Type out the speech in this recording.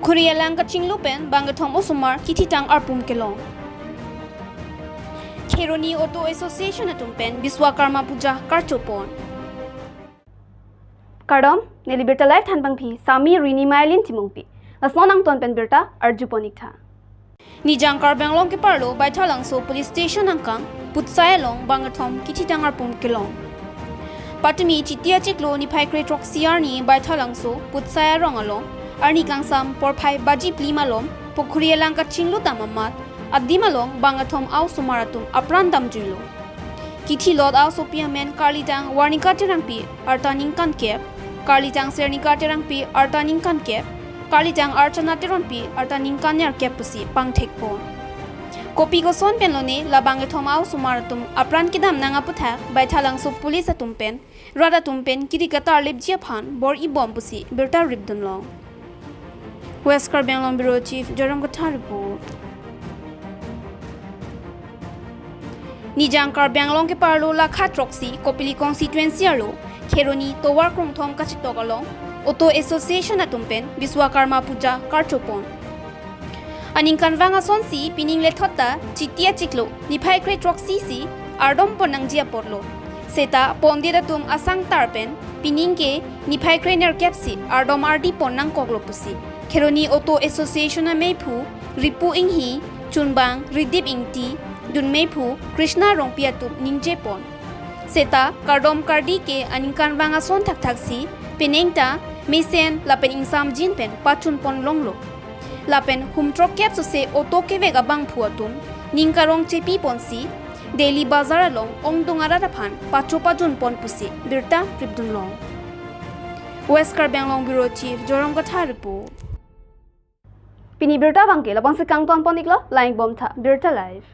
Pukhuri alang kachinglu pen kethom Osomar kithi tang arpum kelong. Kheroni Auto Association atum pen Biswakarma Puja karcho pon. Kardom neli birta life than bangphi sami rini mailin timongpi asnon ang ton pen birta arjuponik tha Nijang karbenglong ke parlo baithalang so police station angkang putsayalong kethom kithi tang arpum kelong. Patumi chitia chiklo ni phaikre troxiar ni baithalang so putsaya rongalong arni kangsam porphai baji plimalom Pukhuri alang kachinglu tamamat adimalong kethom Osomar atum aprandam julo. Kithi lot also piamen karlitang warnika terangpi artaning kankep karlitang sernika terangpi artaning kankep karlitang archana terangpi artaning kanyar kepusi pangthekpo kopi ko son penlone labang kethom Osomar atum apran kidam nanga puthak baithalang so police atum pen rada tumpen kirikatar lepjia phan bor ibom pusi birta ribdunlong West Bengalong Bureau Chief Joram Gatha report Nijang Bengalong ke parlo lakha troxy kopili constituency alo Kheroni towar krongthom kachitogalong Auto Association atumpen Biswakarma Puja karchopon Aningkan wanga sonsi pining lethota chitia chiklo niphai kre troxy si ardom ponangjia porlo seta pondiratum asang tarpen piningke niphai kre ner kepsi ardom ardi ponnang koglopusi Kheroni Auto Association a meipu ripu inghi chunbang ridip ingti dun meipu Krishna rongpiatu ninjepon seta kardom kardi ke aningkan wanga son thak thaksi penengta mesen lapen insam jinpen pachun pon longlo lapen humtrok kep so se auto ke vega bang phuatum ningkarong chepi ponsi daily bazar along ongdungara raphan pachopa jun pon pusi birta ribdunlong West Bengalong Bureau Chief Joram Gatha report Pini birta bangke labang se kangton poniklo laing bom tha birta live